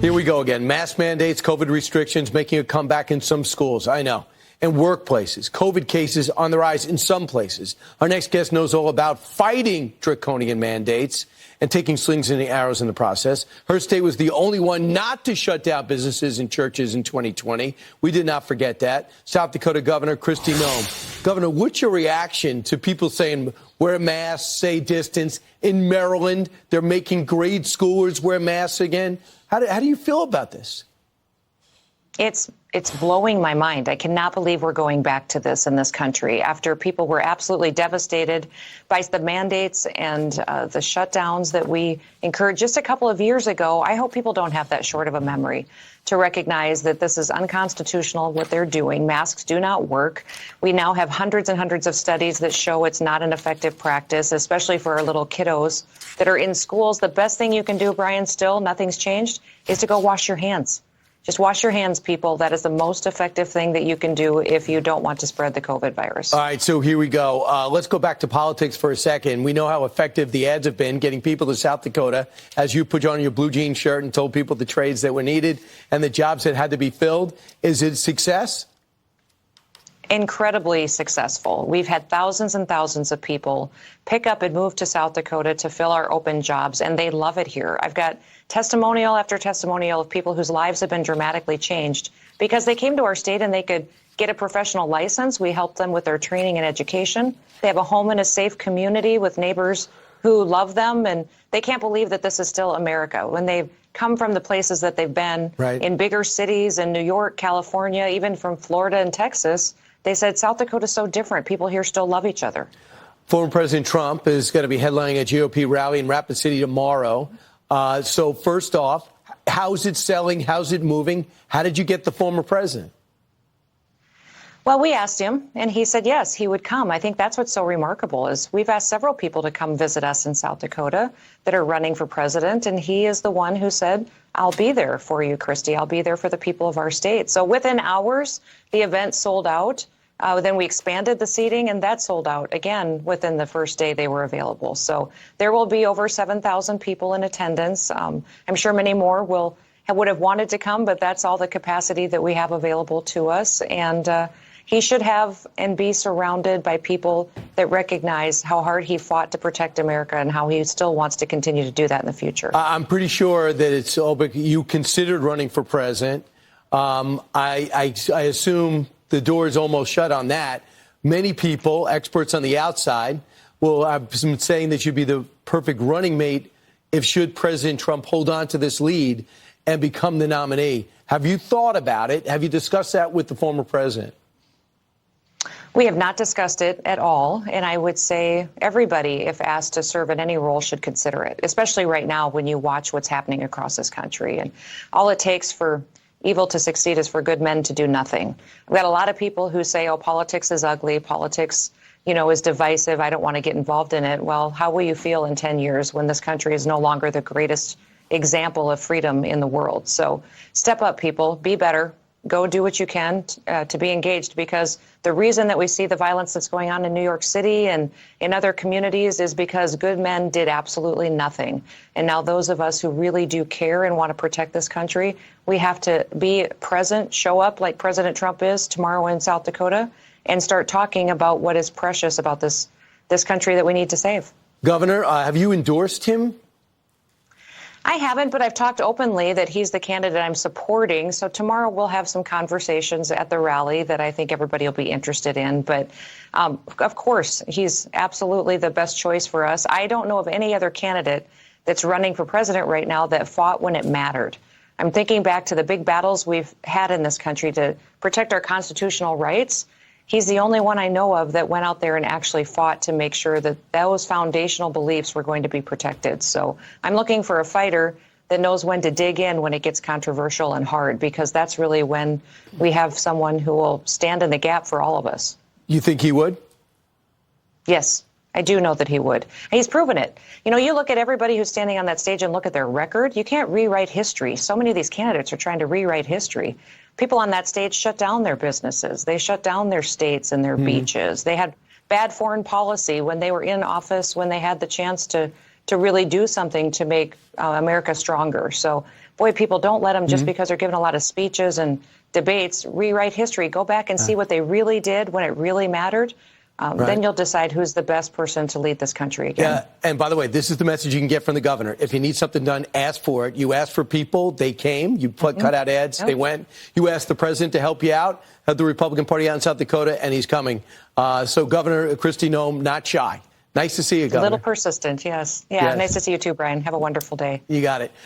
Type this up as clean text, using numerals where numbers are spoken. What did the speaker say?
Here we go again. Mask mandates, COVID restrictions making a comeback in some schools. I know. And workplaces. COVID cases on the rise in some places. Our next guest knows all about fighting draconian mandates and taking slings and arrows in the process. Her state was the only one not to shut down businesses and churches in 2020. We did not forget that. South Dakota Governor Kristi Noem. Governor, what's your reaction to people saying wear masks, stay distance? In Maryland, they're making grade schoolers wear masks again. How do you feel about this? It's blowing my mind. I cannot believe we're going back to this in this country after people were absolutely devastated by the mandates and the shutdowns that we incurred just a couple of years ago. I hope people don't have that short of a memory to recognize that this is unconstitutional, what they're doing. Masks do not work. We now have hundreds and hundreds of studies that show it's not an effective practice, especially for our little kiddos that are in schools. The best thing you can do, Brian, still, nothing's changed, is to go wash your hands. Just wash your hands, people. That is the most effective thing that you can do if you don't want to spread the COVID virus. All right, so here we go. Let's go back to politics for a second. We know how effective the ads have been getting people to South Dakota as you put on your blue jean shirt and told people the trades that were needed and the jobs that had to be filled. Is it a success? Incredibly successful. We've had thousands and thousands of people pick up and move to South Dakota to fill our open jobs, and they love it here. I've got testimonial after testimonial of people whose lives have been dramatically changed because they came to our state and they could get a professional license. We helped them with their training and education. They have a home in a safe community with neighbors who love them, and they can't believe that this is still America. When they've come from the places that they've been in bigger cities in New York, California, even from Florida and Texas, they said South Dakota's so different. People here still love each other. Former President Trump is going to be headlining a GOP rally in Rapid City tomorrow. So first off, how's it selling? How's it moving? How did you get the former president? Well, we asked him, and he said yes, he would come. I think that's what's so remarkable is we've asked several people to come visit us in South Dakota that are running for president, and he is the one who said, I'll be there for you, Kristi. I'll be there for the people of our state. So within hours, the event sold out. Then we expanded the seating, and that sold out again within the first day they were available. So there will be over 7,000 people in attendance. I'm sure many more would have wanted to come, but that's all the capacity that we have available to us. And he should have and be surrounded by people that recognize how hard he fought to protect America and how he still wants to continue to do that in the future. I'm pretty sure that it's you considered running for president. I assume the door is almost shut on that. Many people, experts on the outside, have been saying that you'd be the perfect running mate should President Trump hold on to this lead and become the nominee. Have you thought about it? Have you discussed that with the former president? We have not discussed it at all, and I would say everybody, if asked to serve in any role, should consider it, especially right now when you watch what's happening across this country. And all it takes for evil to succeed is for good men to do nothing. I've got a lot of people who say, oh, politics is ugly, politics, is divisive, I don't want to get involved in it. Well, how will you feel in 10 years when this country is no longer the greatest example of freedom in the world? So step up, people, be better. Go do what you can to be engaged, because the reason that we see the violence that's going on in New York City and in other communities is because good men did absolutely nothing. And now those of us who really do care and want to protect this country, we have to be present, show up like President Trump is tomorrow in South Dakota, and start talking about what is precious about this country that we need to save. Governor, have you endorsed him? I haven't, but I've talked openly that he's the candidate I'm supporting. So tomorrow we'll have some conversations at the rally that I think everybody will be interested in. But of course, he's absolutely the best choice for us. I don't know of any other candidate that's running for president right now that fought when it mattered. I'm thinking back to the big battles we've had in this country to protect our constitutional rights. He's the only one I know of that went out there and actually fought to make sure that those foundational beliefs were going to be protected. So I'm looking for a fighter that knows when to dig in when it gets controversial and hard, because that's really when we have someone who will stand in the gap for all of us. You think he would? Yes, I do know that he would. And he's proven it. You look at everybody who's standing on that stage and look at their record. You can't rewrite history. So many of these candidates are trying to rewrite history. People on that stage shut down their businesses. They shut down their states and their beaches. They had bad foreign policy when they were in office, when they had the chance to really do something to make America stronger. So boy, people don't let them just because they're giving a lot of speeches and debates, rewrite history. Go back and see what they really did when it really mattered. Then you'll decide who's the best person to lead this country again. Yeah, and by the way, this is the message you can get from the governor. If you need something done, ask for it. You asked for people, they came. You cut out ads, they went. You asked the president to help you out, had the Republican Party out in South Dakota, and he's coming. So Governor Kristi Noem, not shy. Nice to see you, Governor. A little persistent, yes. Yeah, nice to see you too, Brian. Have a wonderful day. You got it.